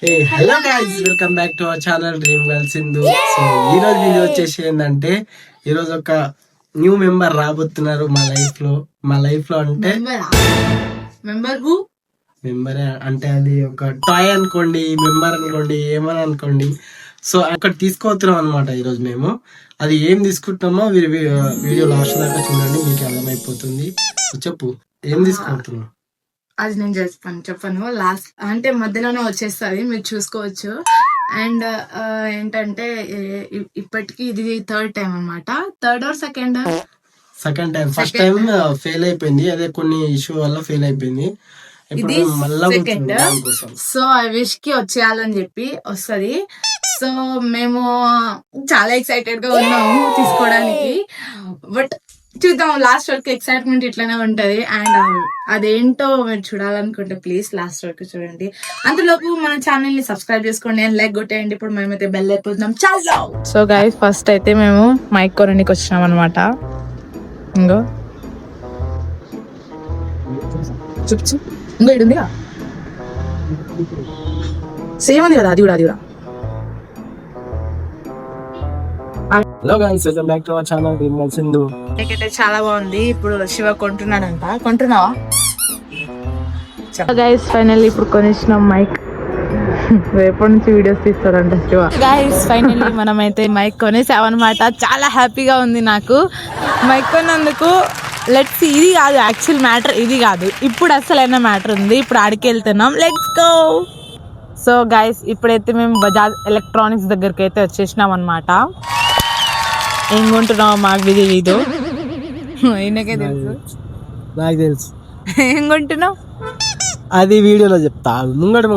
Hey hello guys, welcome back to our channel dream girl Sindhu. So ఈ రోజు video వచ్చేసి ఏంటంటే, ఈ రోజు ఒక న్యూ మెంబర్ రాబోతున్నారు మా లైఫ్ లో అంటే మెంబర్ అంటే అది ఒక టాయ్ అనుకోండి, మెంబర్ అనుకోండి, ఏమని అనుకోండి. సో అక్కడ తీసుకోవచ్చున్నాం అనమాట. ఈరోజు మేము అది ఏం తీసుకుంటున్నామో వీడియో లాస్ట్ దాకా చూడండి, మీకు అర్థమైపోతుంది. చెప్పు, ఏం తీసుకుంటున్నావు? అది నేను చెప్పను లాస్ట్ అంటే మధ్యలోనే వచ్చేస్తుంది, మీరు చూసుకోవచ్చు. అండ్ ఏంటంటే ఇప్పటికి ఇది థర్డ్ టైం అన్నమాట. Third or second time. First time fail అయిపోయింది, అదే కొన్ని ఇష్యూ వల్ల ఫెయిల్ అయిపోయింది. ఇది సెకండ్. సో ఐ విష్ కి వచ్చేయాలని చెప్పి వస్తుంది. సో మేము చాలా ఎక్సైటెడ్ గా ఉన్నాము తీసుకోవడానికి. బట్ చూద్దాం, లాస్ట్ వరకు ఎక్సైట్మెంట్ ఇట్లానే ఉంటది. అండ్ అదేంటో మీరు చూడాలనుకుంటే ప్లీజ్ లాస్ట్ వరకు చూడండి. అంతలోపు మన ఛానల్ ని సబ్స్క్రైబ్ చేసుకోండి అండ్ లైక్ కొట్టేయండి. ఇప్పుడు మేమైతే బెల్ అయిపోతున్నాం. చాలా సో గైస్, ఫస్ట్ అయితే మేము మైక్ కొనడానికి వచ్చినాం అనమాట. ఇంకో ఇంకో ఇడుంది సేమ్ ఉంది కదా, అది కూడా hello guys, welcome back to our channel dream girl Sindhu. అయితే చాలా బాగుంది. ఇప్పుడు శివ కొంటున్నాడంట. కొంటున్నావా? గైస్ ఫైనల్లీ ఇప్పుడు కొనేసినాం మైక్. రేపటి నుంచి వీడియోస్ తీస్తాడంట శివ. గైస్ ఫైనల్లీ మనమైతే మైక్ కొనేసామన్నమాట. చాలా హ్యాపీగా ఉంది నాకు మైక్ కొన్నందుకు. లెట్స్ ఇది కాదు యాక్చువల్ మ్యాటర్, ఇది కాదు ఇప్పుడు అసలైన మ్యాటర్ ఉంది. ఇప్పుడు ఆడికి వెళ్తున్నాం, లెట్స్ గో. సో గైస్ ఇప్పుడైతే మేము బజాజ్ ఎలక్ట్రానిక్స్ దగ్గరికి అయితే వచ్చేసినాం అనమాట. ఏం కొంటున్నావు మాకు తెలీదు, ఈయనకే తెలుసు. నాకు తెలుసు ఏం కొంటున్నావు అది వీడియోలో చెప్తా, ముంగడు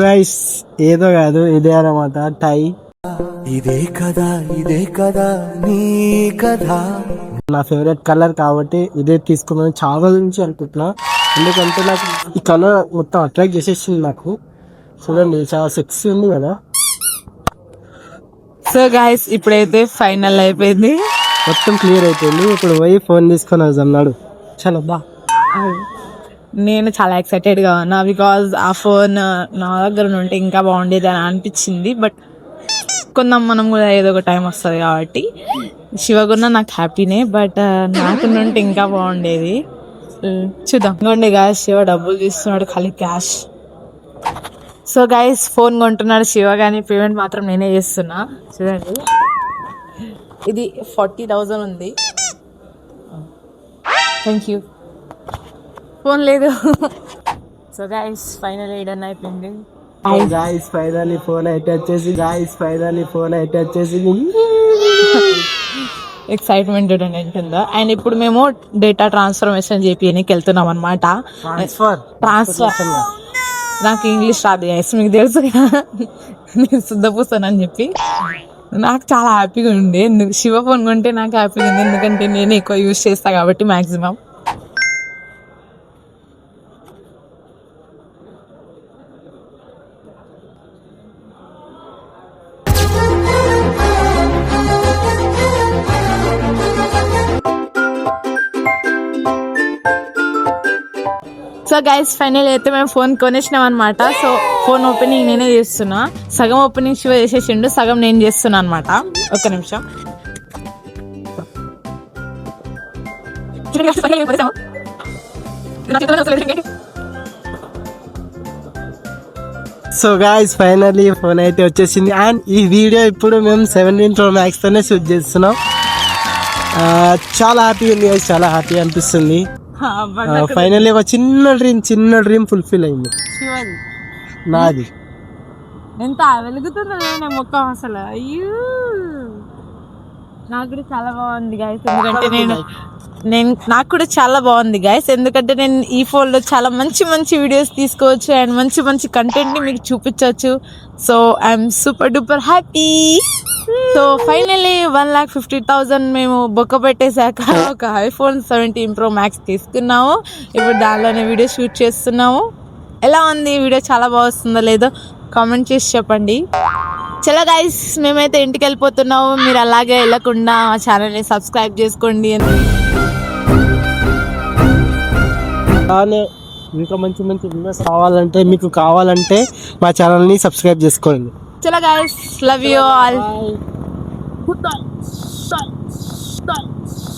గైస్. ఏదో కాదు, ఇదే అన్నమాట టై. ఇదే కదా నీ కదా. నా ఫేవరెట్ కలర్ కాబట్టి ఇదే తీసుకుందాం చాలా నుంచి అనుకుంటున్నా. ఎందుకంటే నాకు ఈ కలర్ మొత్తం అట్రాక్ట్ చేసేసింది నాకు. చూడండి, చాలా సెక్సీ ఉంది కదా. సో గైస్ ఇప్పుడైతే ఫైనల్ అయిపోయింది, మొత్తం క్లియర్ అయిపోయింది. ఇప్పుడు పోయి ఫోన్ తీసుకొని అన్నాడు. చాలా బా, నేను చాలా ఎక్సైటెడ్ గా ఉన్నా. బికాజ్ ఆ ఫోన్ నా దగ్గర ఉంటే ఇంకా బాగుండేది అని అనిపించింది. బట్ కొందాం మనం కూడా, ఏదో ఒక టైం వస్తుంది కాబట్టి. శివ కూడా నాకు హ్యాపీనే, బట్ నాకు ఉంటే ఇంకా బాగుండేది. చూద్దాం. ఇంకోండి గైస్, శివ డబ్బులు తీస్తున్నాడు, ఖాళీ క్యాష్. సో గైస్ ఫోన్ కొంటున్నాడు శివ, కానీ పేమెంట్ మాత్రం నేనే చేస్తున్నా. చూడండి, ఇది 40,000 ఉంది. Thank you. ఫోన్ లేదు. సో గైస్ ఫైనల్ ఎయిడన్ అయిపోయింది. గాయ్స్ ఫైనల్లీ ఫోన్ అయితే వచ్చేసి ఎక్సైట్మెంట్ ఉంటుందా. అండ్ ఇప్పుడు మేము డేటా ట్రాన్స్ఫర్మేషన్ చేపియడానికి వెళ్తున్నాం అనమాట. ట్రాన్స్ఫర్ నాకు ఇంగ్లీష్ రాదు గైస్, మీకు తెలుసు కదా నేను శుద్ధపూస్తానని చెప్పి. నాకు చాలా హ్యాపీగా ఉంది. శివ ఫోన్ కొంటే నాకు హ్యాపీగా ఉంది, ఎందుకంటే నేను ఎక్కువ యూజ్ చేస్తా కాబట్టి మ్యాక్సిమం. సో గైస్ ఫైనల్ అయితే మేము ఫోన్ కొనేసినాం అనమాట. సో ఫోన్ ఓపెనింగ్ నేనే చేస్తున్నా. సగం ఓపెనింగ్ శివ చేసేసిండు, సగం నేను చేస్తున్నా అనమాట. ఒక్క నిమిషం. సో గాయ్స్ ఫైనల్లీ ఫోన్ అయితే వచ్చేసింది. అండ్ ఈ వీడియో ఇప్పుడు మేము 17 Pro Max తోనే షూట్ చేస్తున్నాం. చాలా హ్యాపీ ఉంది guys, చాలా హ్యాపీ అనిపిస్తుంది. ఫైనల్లీ ఒక చిన్న డ్రీమ్ ఫుల్ఫిల్ అయింది నాది. ఎంత వెలుగుతుందో మొత్తం అసలు. అయ్యో నాకు కూడా చాలా బాగుంది గైస్, ఎందుకంటే నాకు కూడా చాలా బాగుంది గైస్, ఎందుకంటే నేను ఈ ఫోన్ లో చాలా మంచి వీడియోస్ తీసుకోవచ్చు అండ్ మంచి కంటెంట్ ని మీకు చూపించవచ్చు. So I'm super duper happy. So finally 1,50,000 మేము బొక్క పెట్టేశాక ఒక iPhone 17 Pro Max తీసుకున్నాము. ఇప్పుడు దానిలోనే వీడియో షూట్ చేస్తున్నాము. ఎలా ఉంది వీడియో? చాలా బాగా వస్తుందో లేదో కామెంట్ చేసి చెప్పండి. చలో గైస్, మేమైతే ఇంటికి వెళ్ళిపోతున్నాము. మీరు అలాగే వెళ్ళకుండా మా ఛానల్ని సబ్స్క్రైబ్ చేసుకోండి. ఇంకా మంచి మంచి వీడియోస్ మీకు కావాలంటే మా ఛానల్ని సబ్స్క్రైబ్ చేసుకోండి. చలో guys, love you all. Bye.